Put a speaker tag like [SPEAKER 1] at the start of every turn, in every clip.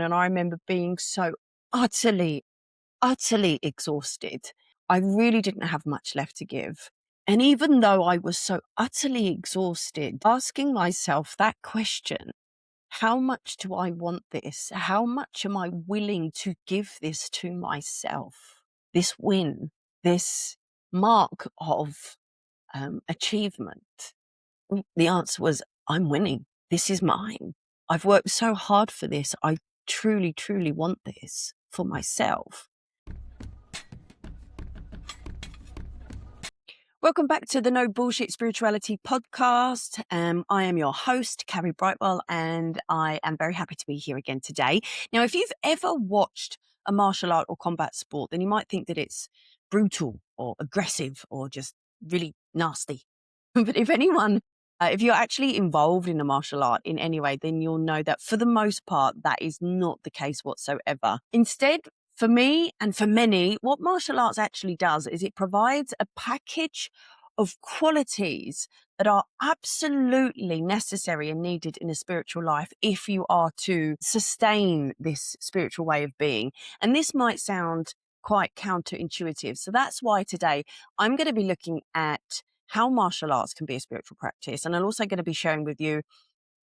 [SPEAKER 1] And I remember being so utterly, utterly exhausted. I really didn't have much left to give. And even though I was so utterly exhausted, asking myself that question, how much do I want this? How much am I willing to give this to myself? This win, this mark of achievement? The answer was, I'm winning. This is mine. I've worked so hard for this. I truly, truly want this for myself. Welcome back to the No Bullshit Spirituality podcast. I am your host, Carrie Brightwell, and I am very happy to be here again today. Now, if you've ever watched a martial art or combat sport, then you might think that it's brutal or aggressive or just really nasty. But if you're actually involved in a martial art in any way, then you'll know that for the most part, that is not the case whatsoever. Instead, for me and for many, what martial arts actually does is it provides a package of qualities that are absolutely necessary and needed in a spiritual life if you are to sustain this spiritual way of being. And this might sound quite counterintuitive. So that's why today I'm going to be looking at how martial arts can be a spiritual practice. And I'm also going to be sharing with you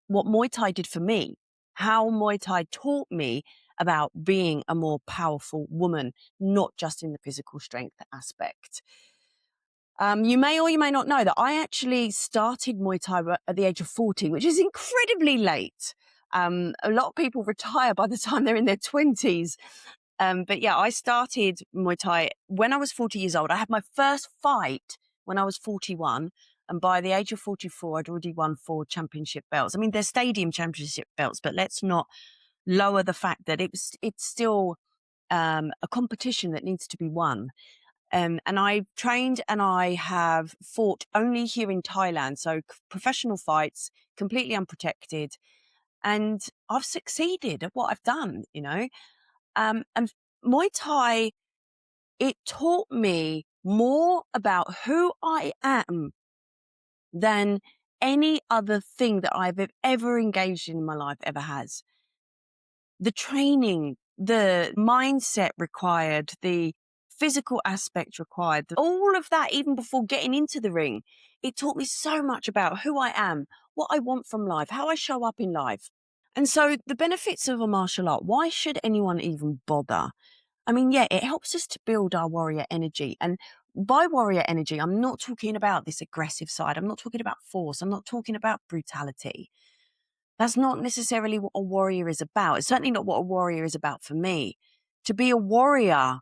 [SPEAKER 1] what Muay Thai did for me, how Muay Thai taught me about being a more powerful woman, not just in the physical strength aspect. You may or you may not know that I actually started Muay Thai at the age of 40, which is incredibly late. A lot of people retire by the time they're in their 20s. But yeah, I started Muay Thai when I was 40 years old. I had my first fight when I was 41. And by the age of 44, I'd already won 4 championship belts. I mean, they're stadium championship belts, but let's not lower the fact that it's still a competition that needs to be won. And I've trained and I have fought only here in Thailand. So professional fights, completely unprotected. And I've succeeded at what I've done, you know. And Muay Thai, it taught me more about who I am than any other thing that I've ever engaged in my life ever has. The training, the mindset required, the physical aspect required, all of that, even before getting into the ring, it taught me so much about who I am, what I want from life, how I show up in life. And so the benefits of a martial art, why should anyone even bother? I mean, yeah, it helps us to build our warrior energy. And by warrior energy, I'm not talking about this aggressive side. I'm not talking about force. I'm not talking about brutality. That's not necessarily what a warrior is about. It's certainly not what a warrior is about for me. To be a warrior,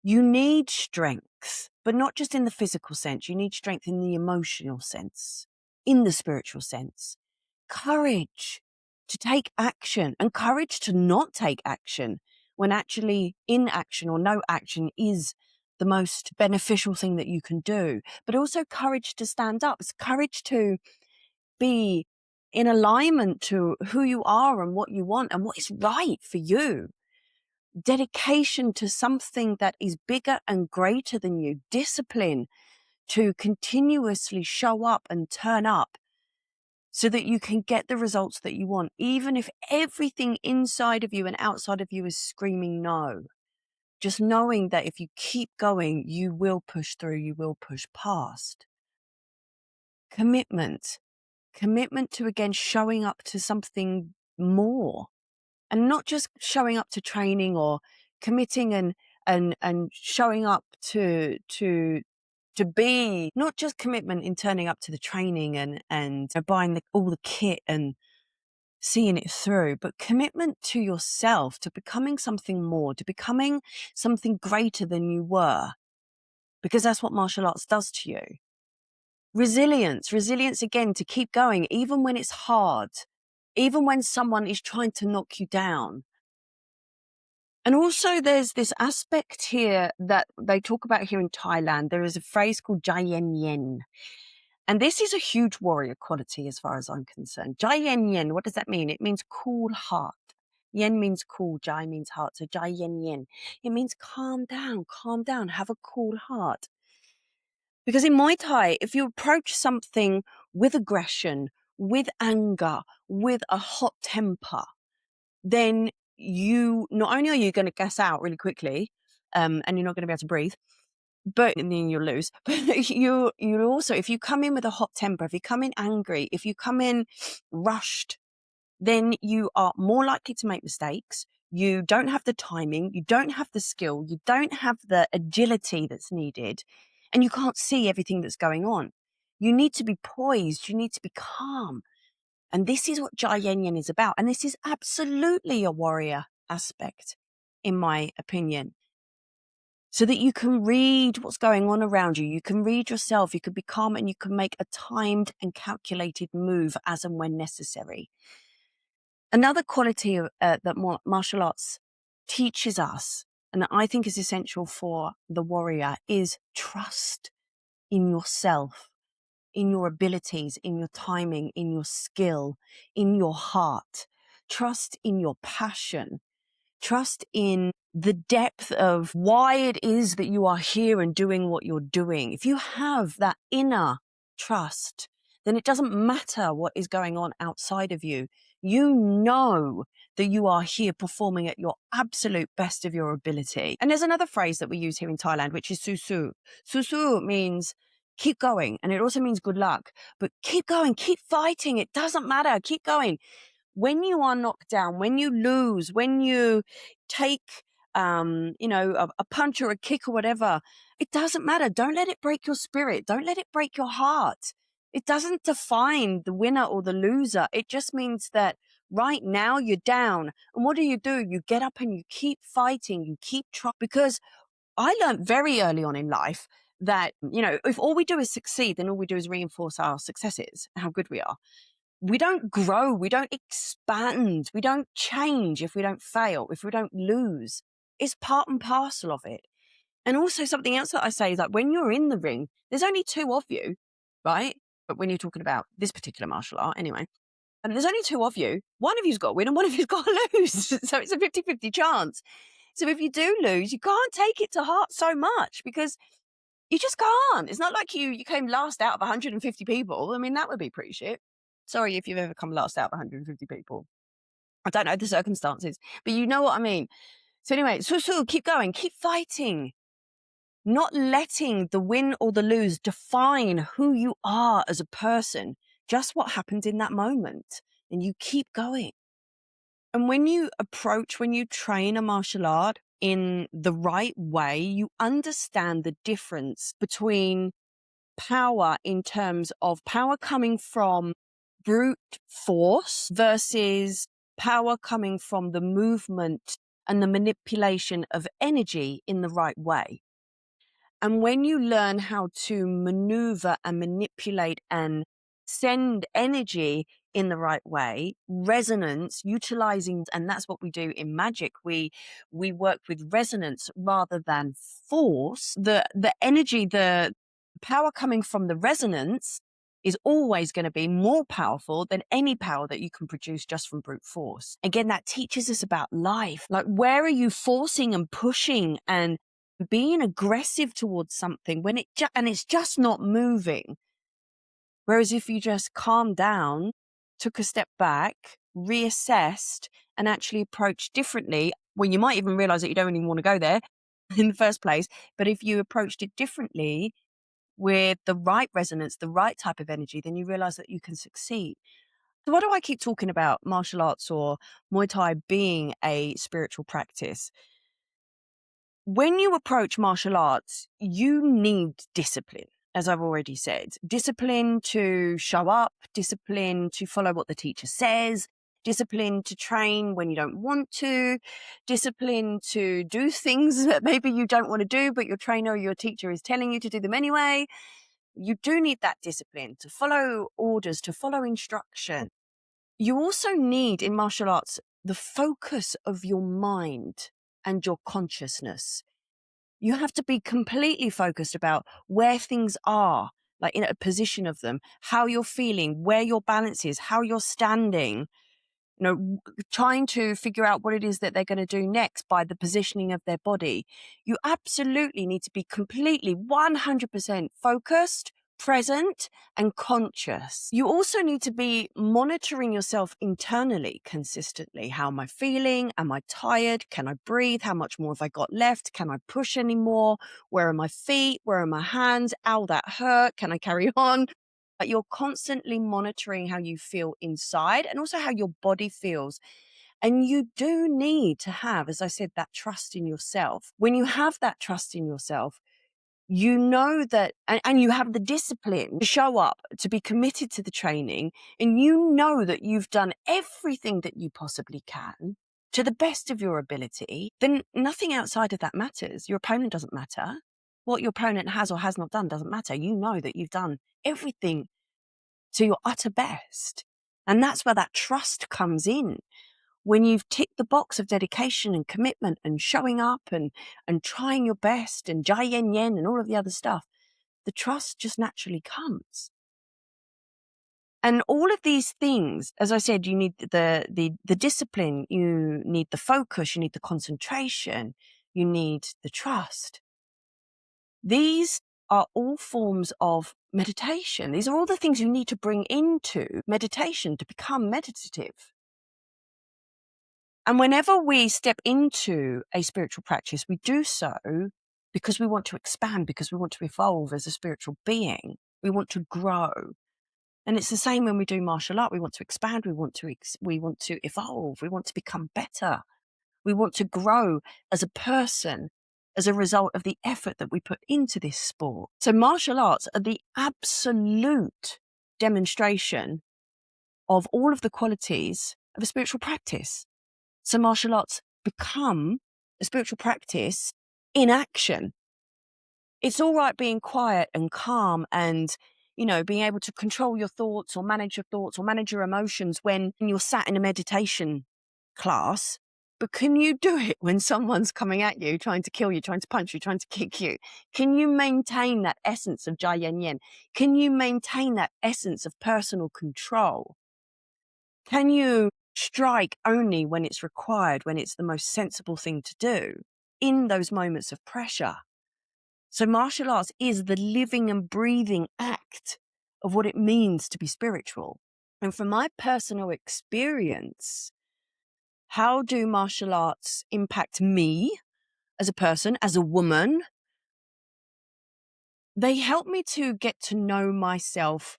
[SPEAKER 1] you need strength, but not just in the physical sense. You need strength in the emotional sense, in the spiritual sense. Courage to take action and courage to not take action when actually inaction or no action is the most beneficial thing that you can do. But also courage to stand up. It's courage to be in alignment to who you are and what you want and what is right for you. Dedication to something that is bigger and greater than you. Discipline to continuously show up and turn up so that you can get the results that you want, even if everything inside of you and outside of you is screaming no. Just knowing that if you keep going, you will push through, you will push past. Commitment to, again, showing up to something more, and not just showing up to training or committing and showing up to be, not just commitment in turning up to the training and buying all the kit and seeing it through, but commitment to yourself, to becoming something more, to becoming something greater than you were, because that's what martial arts does to you. Resilience again, to keep going, even when it's hard, even when someone is trying to knock you down. And also there's this aspect here that they talk about here in Thailand. There is a phrase called Jai Yen Yen. And this is a huge warrior quality as far as I'm concerned. Jai Yen Yen, what does that mean? It means cool heart. Yen means cool, Jai means heart. So Jai Yen Yen. It means calm down, have a cool heart. Because in Muay Thai, if you approach something with aggression, with anger, with a hot temper, then not only are you going to gas out really quickly, and you're not going to be able to breathe, but and then you'll lose. But you also, if you come in with a hot temper, if you come in angry, if you come in rushed, then you are more likely to make mistakes. You don't have the timing, you don't have the skill, you don't have the agility that's needed, and you can't see everything that's going on. You need to be poised, you need to be calm. And this is what Jai Yin Yin is about. And this is absolutely a warrior aspect, in my opinion, so that you can read what's going on around you. You can read yourself. You can be calm and you can make a timed and calculated move as and when necessary. Another quality that martial arts teaches us, and I think is essential for the warrior, is trust in yourself, in your abilities, in your timing, in your skill, in your heart. Trust in your passion. Trust in the depth of why it is that you are here and doing what you're doing. If you have that inner trust, then it doesn't matter what is going on outside of you. You know that you are here performing at your absolute best of your ability. And there's another phrase that we use here in Thailand, which is susu. Susu means keep going. And it also means good luck. But keep going, keep fighting. It doesn't matter. Keep going. When you are knocked down, when you lose, when you take, a punch or a kick or whatever, it doesn't matter. Don't let it break your spirit. Don't let it break your heart. It doesn't define the winner or the loser. It just means that right now you're down. And what do? You get up and you keep fighting. You keep trying. Because I learned very early on in life that, if all we do is succeed, then all we do is reinforce our successes, how good we are. We don't grow, we don't expand, we don't change if we don't fail, if we don't lose. It's part and parcel of it. And also something else that I say is that when you're in the ring, there's only two of you, right? But when you're talking about this particular martial art, anyway, and there's only two of you, one of you's got to win and one of you's got to lose. So it's a 50-50 chance. So if you do lose, you can't take it to heart so much because you just can't. It's not like you came last out of 150 people. I mean, that would be pretty shit. Sorry if you've ever come last out of 150 people. I don't know the circumstances, but you know what I mean. So anyway, keep going, keep fighting. Not letting the win or the lose define who you are as a person, just what happened in that moment. And you keep going. And when you train a martial art in the right way, you understand the difference between power in terms of power coming from brute force versus power coming from the movement and the manipulation of energy in the right way. And when you learn how to maneuver and manipulate and send energy in the right way, resonance, utilizing, and that's what we do in magic. We work with resonance rather than force. The energy, the power coming from the resonance is always going to be more powerful than any power that you can produce just from brute force. Again, that teaches us about life. Like, where are you forcing and pushing and being aggressive towards something when it's just not moving? Whereas if you just calm down, took a step back, reassessed, and actually approached differently, when you might even realize that you don't even want to go there in the first place, but if you approached it differently with the right resonance, the right type of energy, then you realize that you can succeed. So why do I keep talking about martial arts or Muay Thai being a spiritual practice? When you approach martial arts, you need discipline, as I've already said. Discipline to show up, discipline to follow what the teacher says, discipline to train when you don't want to, discipline to do things that maybe you don't want to do, but your trainer or your teacher is telling you to do them anyway. You do need that discipline to follow orders, to follow instruction. You also need in martial arts the focus of your mind and your consciousness. You have to be completely focused about where things are, like in a position of them, how you're feeling, where your balance is, how you're standing, trying to figure out what it is that they're going to do next by the positioning of their body. You absolutely need to be completely 100% focused present and conscious. You also need to be monitoring yourself internally consistently. How am I feeling? Am I tired? Can I breathe? How much more have I got left? Can I push anymore? Where are my feet? Where are my hands? Ow, that hurt. Can I carry on? But you're constantly monitoring how you feel inside and also how your body feels. And you do need to have, as I said, that trust in yourself. When you have that trust in yourself, you know that, and you have the discipline to show up, to be committed to the training, and you know that you've done everything that you possibly can to the best of your ability, then nothing outside of that matters. Your opponent doesn't matter. What your opponent has or has not done doesn't matter. You know that you've done everything to your utter best. And that's where that trust comes in. When you've ticked the box of dedication and commitment and showing up and trying your best and jai yen yen and all of the other stuff, the trust just naturally comes. And all of these things, as I said, you need the discipline, you need the focus, you need the concentration, you need the trust. These are all forms of meditation. These are all the things you need to bring into meditation to become meditative. And whenever we step into a spiritual practice, we do so because we want to expand, because we want to evolve as a spiritual being. We want to grow. And it's the same when we do martial art. We want to expand. We want to evolve. We want to become better. We want to grow as a person as a result of the effort that we put into this sport. So martial arts are the absolute demonstration of all of the qualities of a spiritual practice. So martial arts become a spiritual practice in action. It's all right being quiet and calm and, being able to control your thoughts or manage your emotions when you're sat in a meditation class. But can you do it when someone's coming at you, trying to kill you, trying to punch you, trying to kick you? Can you maintain that essence of jai yen yen? Can you maintain that essence of personal control? Can you strike only when it's required, when it's the most sensible thing to do in those moments of pressure? So martial arts is the living and breathing act of what it means to be spiritual. And from my personal experience, how do martial arts impact me as a person, as a woman? They help me to get to know myself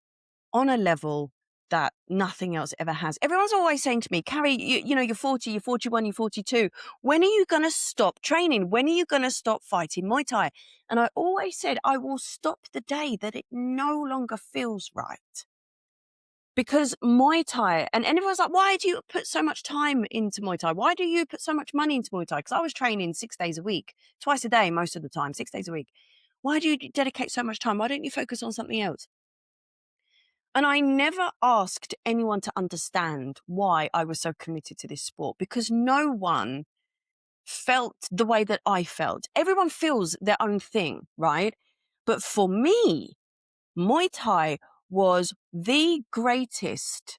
[SPEAKER 1] on a level that nothing else ever has. Everyone's always saying to me, Carrie, you're 40, you're 41, you're 42. When are you going to stop training? When are you going to stop fighting Muay Thai? And I always said, I will stop the day that it no longer feels right. Because Muay Thai, and everyone's like, why do you put so much time into Muay Thai? Why do you put so much money into Muay Thai? Because I was training 6 days a week, twice a day, most of the time, 6 days a week. Why do you dedicate so much time? Why don't you focus on something else? And I never asked anyone to understand why I was so committed to this sport, because no one felt the way that I felt. Everyone feels their own thing, right? But for me, Muay Thai was the greatest.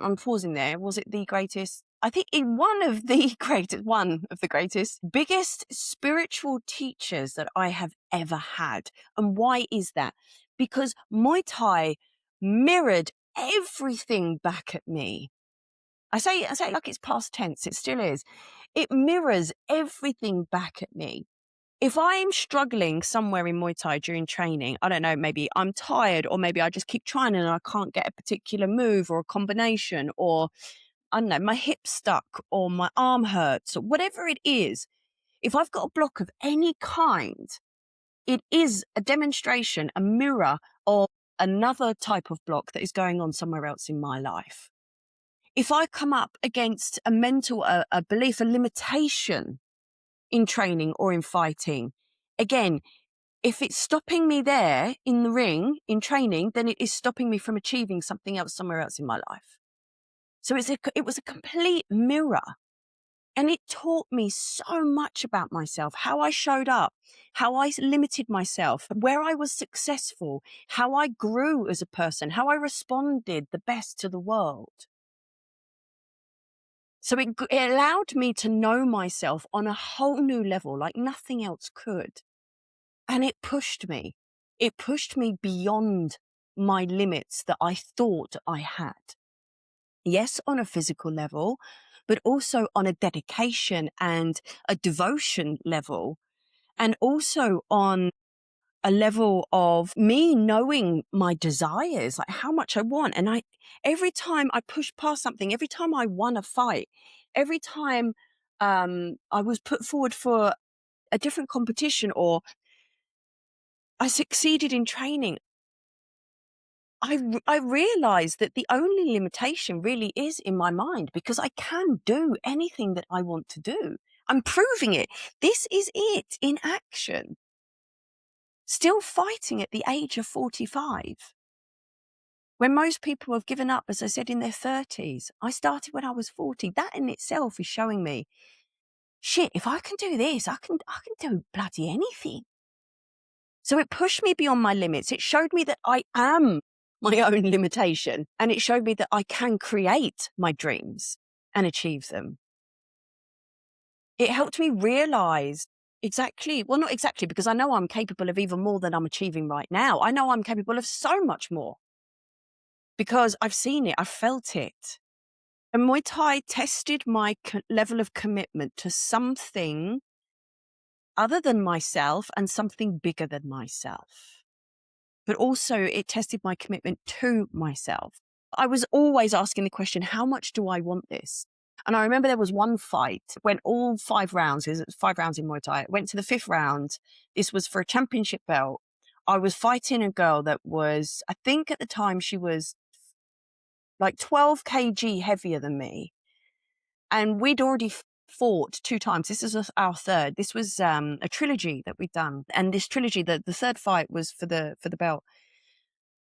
[SPEAKER 1] I'm pausing there. Was it the greatest? I think one of the greatest, biggest spiritual teachers that I have ever had. And why is that? Because Muay Thai mirrored everything back at me. I say it like it's past tense. It still is. It mirrors everything back at me. If I'm struggling somewhere in Muay Thai during training, I don't know, maybe I'm tired, or maybe I just keep trying and I can't get a particular move or a combination, or I don't know, my hip's stuck or my arm hurts or whatever it is. If I've got a block of any kind, it is a demonstration, a mirror of another type of block that is going on somewhere else in my life. If I come up against a mental, a belief, a limitation in training or in fighting, again, if it's stopping me there in the ring, in training, then it is stopping me from achieving something else somewhere else in my life. So it was a complete mirror. And it taught me so much about myself, how I showed up, how I limited myself, where I was successful, how I grew as a person, how I responded the best to the world. So it allowed me to know myself on a whole new level, like nothing else could. And it pushed me. it pushed me beyond my limits that I thought I had. Yes, on a physical level, but also on a dedication and a devotion level, and also on a level of me knowing my desires, like how much I want. And every time I pushed past something, every time I won a fight, every time I was put forward for a different competition or I succeeded in training, I realized that the only limitation really is in my mind, because I can do anything that I want to do. I'm proving it. This is it in action. Still fighting at the age of 45. When most people have given up, as I said, in their 30s. I started when I was 40. That in itself is showing me, shit, if I can do this, I can do bloody anything. So it pushed me beyond my limits. It showed me that I am my own limitation. And it showed me that I can create my dreams and achieve them. It helped me realize exactly, well, not exactly, because I know I'm capable of even more than I'm achieving right now. I know I'm capable of so much more because I've seen it, I've felt it. And Muay Thai tested my level of commitment to something other than myself and something bigger than myself. But also it tested my commitment to myself. I was always asking the question, how much do I want this? And I remember there was one fight, went all 5 rounds, because it was 5 rounds in Muay Thai. It went to the 5th round. This was for a championship belt. I was fighting a girl that was, I think at the time she was like 12 kg heavier than me. And we'd already fought 2 times. This is our third. This was a trilogy that we'd done. And this trilogy, the third fight was for the belt.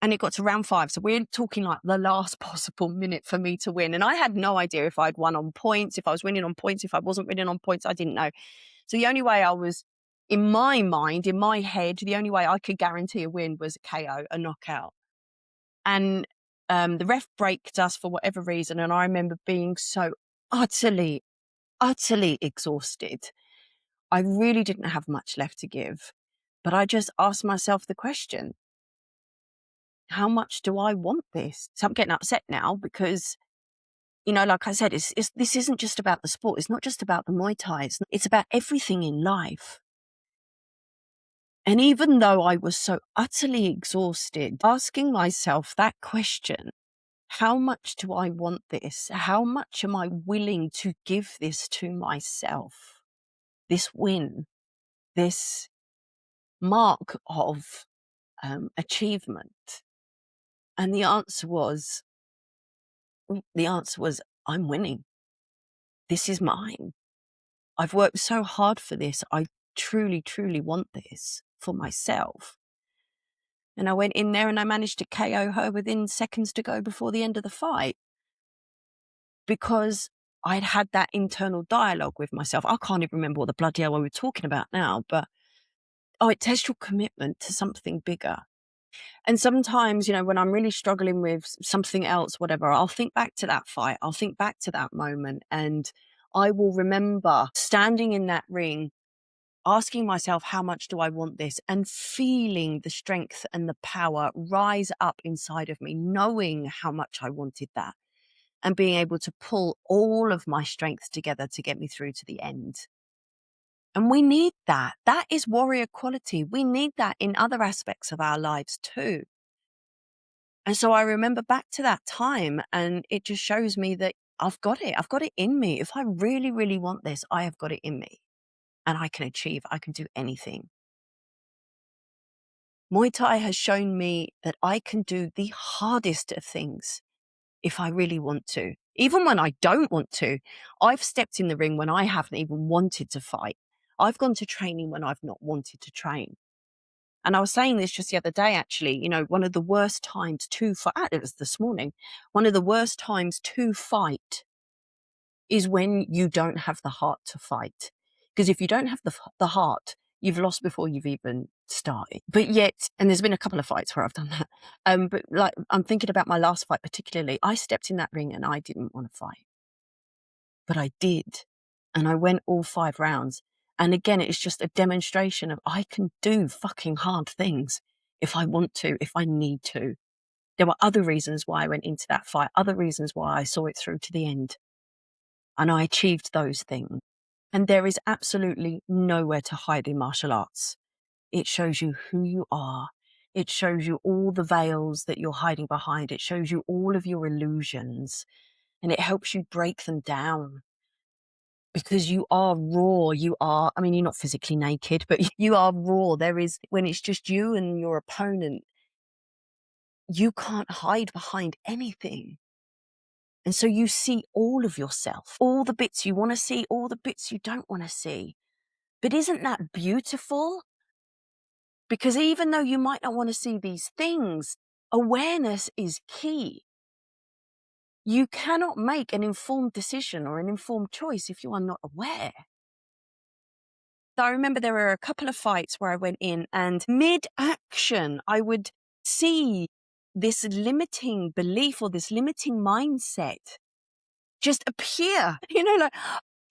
[SPEAKER 1] And it got to round 5. So we're talking like the last possible minute for me to win. And I had no idea if I'd won on points, if I was winning on points, if I wasn't winning on points, I didn't know. So the only way I was, in my mind, in my head, the only way I could guarantee a win was a KO, a knockout. And the ref braked us for whatever reason. And I remember being so utterly exhausted. I really didn't have much left to give. But I just asked myself the question, how much do I want this? So I'm getting upset now because, you know, like I said, this isn't just about the sport. It's not just about the Muay Thai. It's about everything in life. And even though I was so utterly exhausted, asking myself that question, how much do I want this? How much am I willing to give this to myself? This win, this mark of achievement. And the answer was, I'm winning. This is mine. I've worked so hard for this. I truly, truly want this for myself. And I went in there and I managed to KO her within seconds to go before the end of the fight, because I'd had that internal dialogue with myself. I can't even remember what the bloody hell we were talking about now, but it tests your commitment to something bigger. And sometimes, you know, when I'm really struggling with something else, whatever, I'll think back to that fight. I'll think back to that moment, and I will remember standing in that ring, asking myself, how much do I want this? And feeling the strength and the power rise up inside of me, knowing how much I wanted that, and being able to pull all of my strength together to get me through to the end. And we need that. That is warrior quality. We need that in other aspects of our lives too. And so I remember back to that time, and it just shows me that I've got it. I've got it in me. If I really, really want this, I have got it in me, and I can achieve, I can do anything. Muay Thai has shown me that I can do the hardest of things if I really want to. Even when I don't want to, I've stepped in the ring when I haven't even wanted to fight. I've gone to training when I've not wanted to train. And I was saying this just the other day, actually, you know, one of the worst times to fight, it was this morning, one of the worst times to fight is when you don't have the heart to fight. Because if you don't have the heart, you've lost before you've even started. But yet, and there's been a couple of fights where I've done that. But like, I'm thinking about my last fight particularly. I stepped in that ring and I didn't want to fight, but I did. And I went all 5 rounds. And again, it's just a demonstration of I can do fucking hard things if I want to, if I need to. There were other reasons why I went into that fight, other reasons why I saw it through to the end. And I achieved those things. And there is absolutely nowhere to hide in martial arts. It shows you who you are. It shows you all the veils that you're hiding behind. It shows you all of your illusions, and it helps you break them down, because you are raw. You are, I mean, you're not physically naked, but you are raw. When it's just you and your opponent, you can't hide behind anything. And so you see all of yourself, all the bits you want to see, all the bits you don't want to see. But isn't that beautiful? Because even though you might not want to see these things, awareness is key. You cannot make an informed decision or an informed choice if you are not aware. So I remember there were a couple of fights where I went in, and mid-action, I would see this limiting belief or this limiting mindset just appear, like,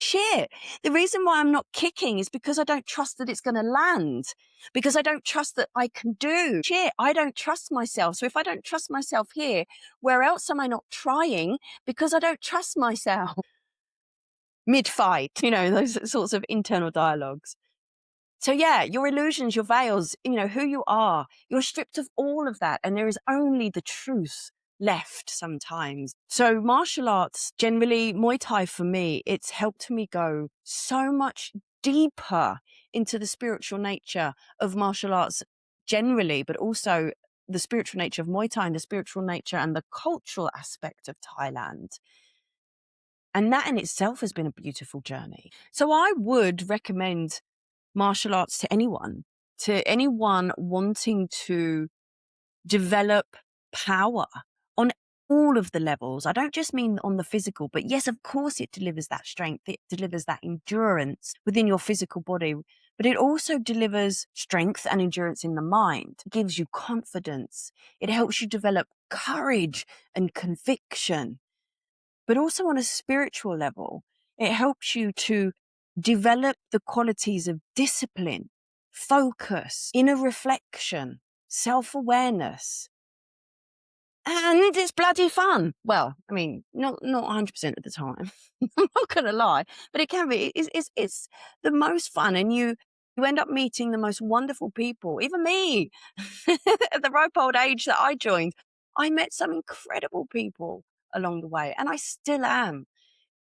[SPEAKER 1] shit. The reason why I'm not kicking is because I don't trust that it's going to land, because I don't trust that I can do shit. I don't trust myself. So if I don't trust myself here, where else am I not trying? Because I don't trust myself. Mid-fight, those sorts of internal dialogues. So yeah, your illusions, your veils, who you are, you're stripped of all of that. And there is only the truth left sometimes. So martial arts, generally Muay Thai for me, it's helped me go so much deeper into the spiritual nature of martial arts generally, but also the spiritual nature of Muay Thai and the spiritual nature and the cultural aspect of Thailand. And that in itself has been a beautiful journey. So I would recommend martial arts to anyone wanting to develop power on all of the levels. I don't just mean on the physical, but yes, of course, it delivers that strength. It delivers that endurance within your physical body, but it also delivers strength and endurance in the mind. It gives you confidence. It helps you develop courage and conviction, but also on a spiritual level, it helps you to develop the qualities of discipline, focus, inner reflection, self-awareness. And it's bloody fun. Well, I mean, not 100% of the time. I'm not going to lie, but it can be. It's the most fun, and you end up meeting the most wonderful people. Even me, at the ripe old age that I joined, I met some incredible people along the way, and I still am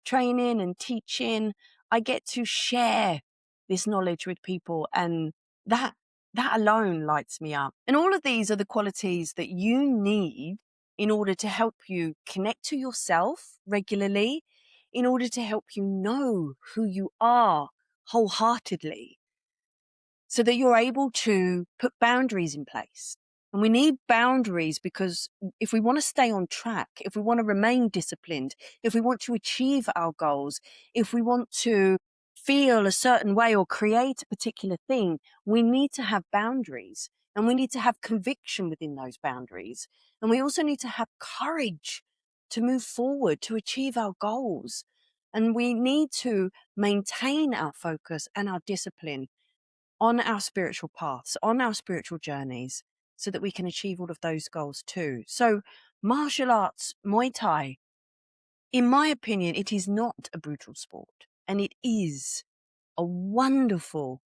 [SPEAKER 1] training and teaching. I get to share this knowledge with people, and that alone lights me up. And all of these are the qualities that you need in order to help you connect to yourself regularly, in order to help you know who you are wholeheartedly, so that you're able to put boundaries in place. And we need boundaries because if we want to stay on track, if we want to remain disciplined, if we want to achieve our goals, if we want to feel a certain way or create a particular thing, we need to have boundaries, and we need to have conviction within those boundaries. And we also need to have courage to move forward, to achieve our goals. And we need to maintain our focus and our discipline on our spiritual paths, on our spiritual journeys, so that we can achieve all of those goals too. So martial arts, Muay Thai, in my opinion, it is not a brutal sport, and it is a wonderful,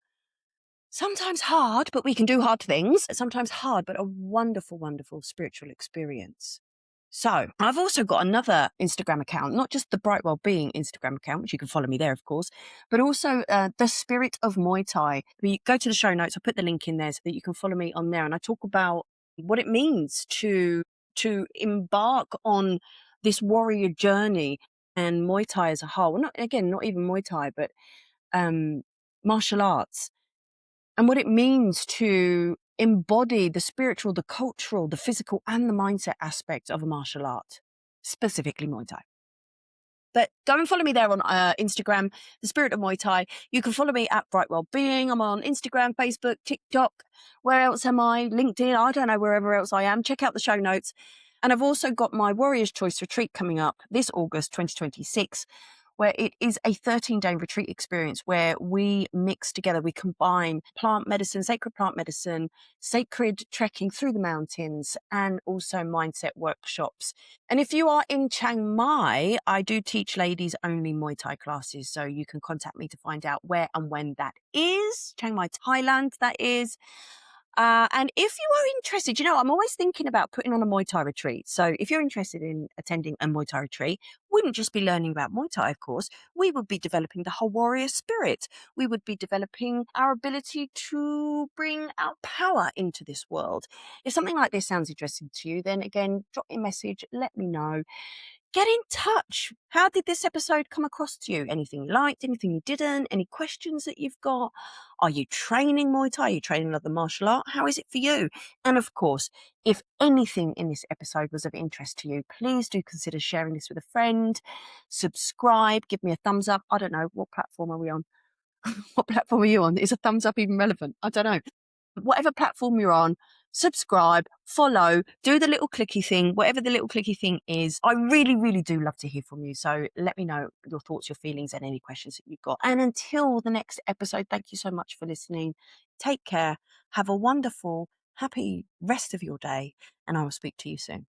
[SPEAKER 1] sometimes hard, but we can do hard things, sometimes hard, but a wonderful, wonderful spiritual experience. So I've also got another Instagram account, not just the Bright Wellbeing Instagram account, which you can follow me there, of course, but also the Spirit of Muay Thai. You go to the show notes. I'll put the link in there so that you can follow me on there. And I talk about what it means to embark on this warrior journey and Muay Thai as a whole. Not even Muay Thai, but martial arts, and what it means to embody the spiritual, the cultural, the physical, and the mindset aspect of a martial art, specifically Muay Thai. But go and follow me there on Instagram, The Spirit of Muay Thai. You can follow me at Bright Wellbeing. I'm on Instagram, Facebook, TikTok. Where else am I? LinkedIn. I don't know, wherever else I am. Check out the show notes. And I've also got my Warrior's Choice retreat coming up this August 2026, where it is a 13-day retreat experience where we mix together, we combine plant medicine, sacred trekking through the mountains, and also mindset workshops. And if you are in Chiang Mai, I do teach ladies only Muay Thai classes. So you can contact me to find out where and when that is. Chiang Mai, Thailand, that is. And if you are interested, I'm always thinking about putting on a Muay Thai retreat. So if you're interested in attending a Muay Thai retreat, wouldn't just be learning about Muay Thai, of course. We would be developing the whole warrior spirit. We would be developing our ability to bring our power into this world. If something like this sounds interesting to you, then again, drop me a message, let me know. Get in touch. How did this episode come across to you? Anything you liked, anything you didn't, any questions that you've got? Are you training Muay Thai? Are you training another martial art? How is it for you? And of course, if anything in this episode was of interest to you, please do consider sharing this with a friend. Subscribe, give me a thumbs up. I don't know, what platform are we on? What platform are you on? Is a thumbs up even relevant? I don't know. Whatever platform you're on, subscribe, follow, do the little clicky thing, whatever the little clicky thing is. I really, really do love to hear from you. So let me know your thoughts, your feelings, and any questions that you've got. And until the next episode, thank you so much for listening. Take care. Have a wonderful, happy rest of your day. And I will speak to you soon.